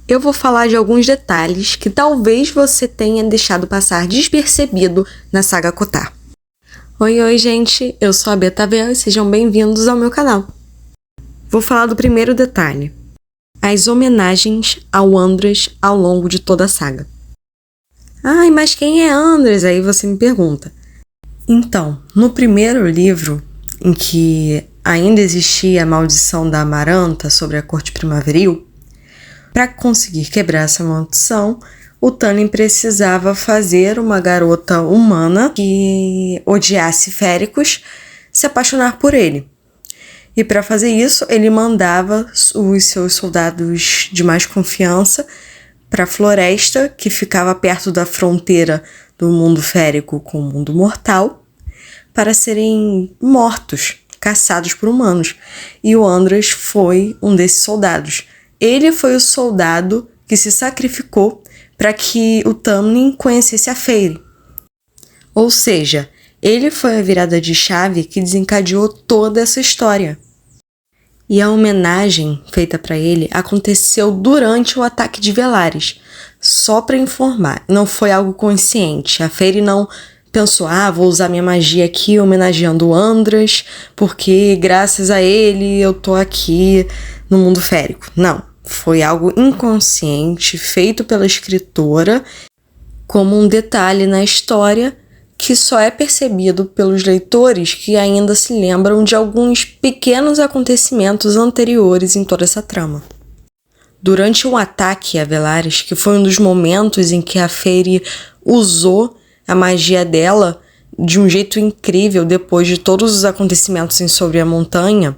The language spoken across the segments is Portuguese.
eu vou falar de alguns detalhes que talvez você tenha deixado passar despercebido na saga Kotar. Oi, gente, eu sou a Betavel e sejam bem-vindos ao meu canal. Vou falar do primeiro detalhe: as homenagens ao Andras ao longo de toda a saga. Ai, mas quem é Andras? Aí você me pergunta. Então, no primeiro livro, em que ainda existia a maldição da Amaranta sobre a corte primaveril, para conseguir quebrar essa maldição, o Tywin precisava fazer uma garota humana que odiasse féricos se apaixonar por ele. E para fazer isso, ele mandava os seus soldados de mais confiança para a floresta, que ficava perto da fronteira do mundo férico com o mundo mortal, para serem mortos, caçados por humanos. E o Andras foi um desses soldados. Ele foi o soldado que se sacrificou para que o Tamlin conhecesse a Feyre. Ou seja, ele foi a virada de chave que desencadeou toda essa história. E a homenagem feita para ele aconteceu durante o ataque de Velaris. Só para informar, não foi algo consciente. A Feyre não pensou, vou usar minha magia aqui homenageando o Andras, porque graças a ele eu tô aqui no mundo férico. Não, foi algo inconsciente, feito pela escritora, como um detalhe na história que só é percebido pelos leitores que ainda se lembram de alguns pequenos acontecimentos anteriores em toda essa trama. Durante um ataque a Velaris, que foi um dos momentos em que a Feyre usou a magia dela de um jeito incrível depois de todos os acontecimentos em Sobre a Montanha,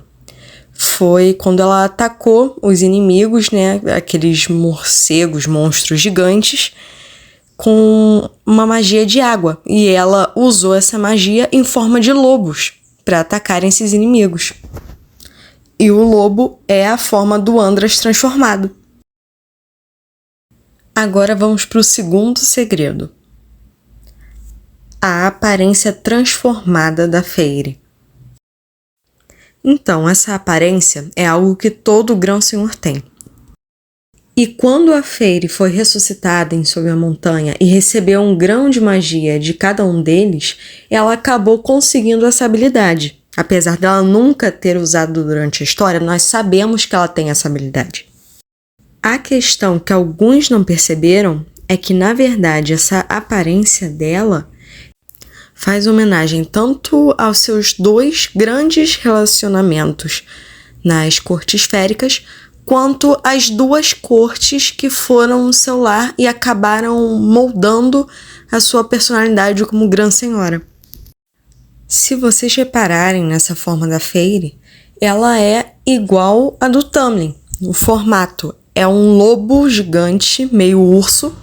foi quando ela atacou os inimigos, aqueles morcegos, monstros gigantes, com uma magia de água. E ela usou essa magia em forma de lobos para atacarem esses inimigos. E o lobo é a forma do Andras transformado. Agora vamos para o segundo segredo: a aparência transformada da Feyre. Então, essa aparência é algo que todo Grão-Senhor tem. E quando a Feyre foi ressuscitada em Sob a Montanha e recebeu um grão de magia de cada um deles, ela acabou conseguindo essa habilidade. Apesar dela nunca ter usado durante a história, nós sabemos que ela tem essa habilidade. A questão que alguns não perceberam é que, na verdade, essa aparência dela faz homenagem tanto aos seus dois grandes relacionamentos nas cortes féricas, quanto às duas cortes que foram o seu lar e acabaram moldando a sua personalidade como Grã-Senhora. Se vocês repararem nessa forma da Feyre, ela é igual a do Tamlin. O formato é um lobo gigante, meio urso,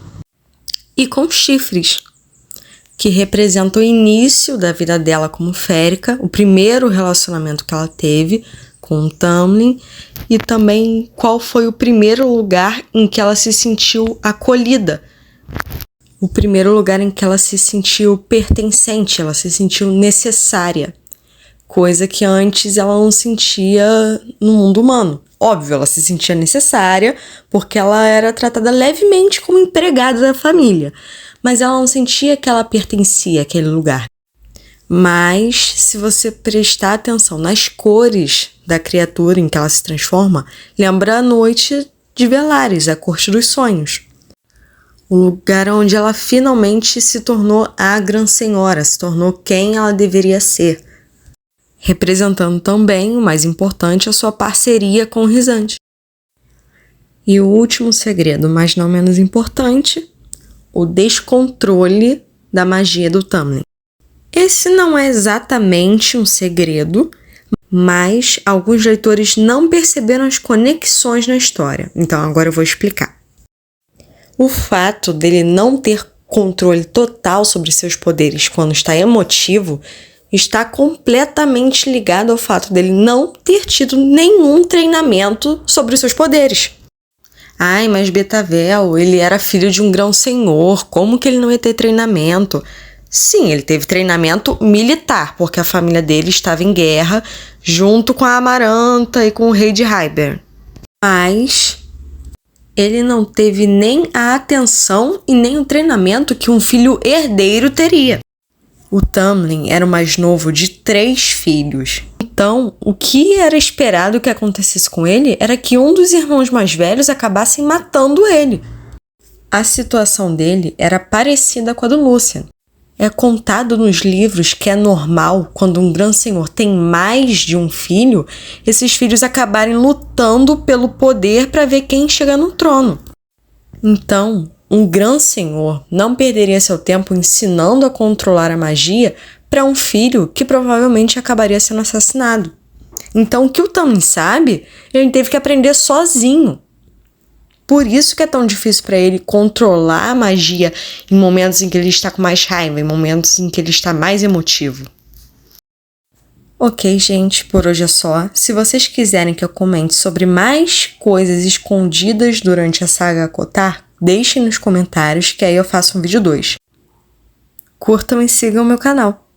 e com chifres, que representa o início da vida dela como férica, o primeiro relacionamento que ela teve com o Tamlin, e também qual foi o primeiro lugar em que ela se sentiu acolhida. O primeiro lugar em que ela se sentiu pertencente, ela se sentiu necessária. Coisa que antes ela não sentia no mundo humano. Óbvio, ela se sentia necessária porque ela era tratada levemente como empregada da família. Mas ela não sentia que ela pertencia àquele lugar. Mas, se você prestar atenção nas cores da criatura em que ela se transforma, lembra a noite de Velaris, a Corte dos Sonhos. O lugar onde ela finalmente se tornou a Grã-Senhora, se tornou quem ela deveria ser. Representando também, o mais importante, a sua parceria com o Rhysand. E o último segredo, mas não menos importante, o descontrole da magia do Tamlin. Esse não é exatamente um segredo, mas alguns leitores não perceberam as conexões na história. Então agora eu vou explicar. O fato dele não ter controle total sobre seus poderes quando está emotivo está completamente ligado ao fato dele não ter tido nenhum treinamento sobre os seus poderes. Ai, mas Betavel, ele era filho de um grão-senhor, como que ele não ia ter treinamento? Sim, ele teve treinamento militar, porque a família dele estava em guerra junto com a Amaranta e com o rei de Hybern. Mas Ele não teve nem a atenção e nem o treinamento que um filho herdeiro teria. O Tamlin era o mais novo de 3 filhos. Então, o que era esperado que acontecesse com ele era que um dos irmãos mais velhos acabasse matando ele. A situação dele era parecida com a do Lúthien. É contado nos livros que é normal, quando um grão-senhor tem mais de um filho, esses filhos acabarem lutando pelo poder para ver quem chega no trono. Então, um grão-senhor não perderia seu tempo ensinando a controlar a magia para um filho que provavelmente acabaria sendo assassinado. Então, o que o Tamlin sabe, ele teve que aprender sozinho. Por isso que é tão difícil para ele controlar a magia em momentos em que ele está com mais raiva, em momentos em que ele está mais emotivo. Ok, gente, por hoje é só. Se vocês quiserem que eu comente sobre mais coisas escondidas durante a saga ACOTAR, deixem nos comentários que aí eu faço um vídeo 2. Curtam e sigam o meu canal.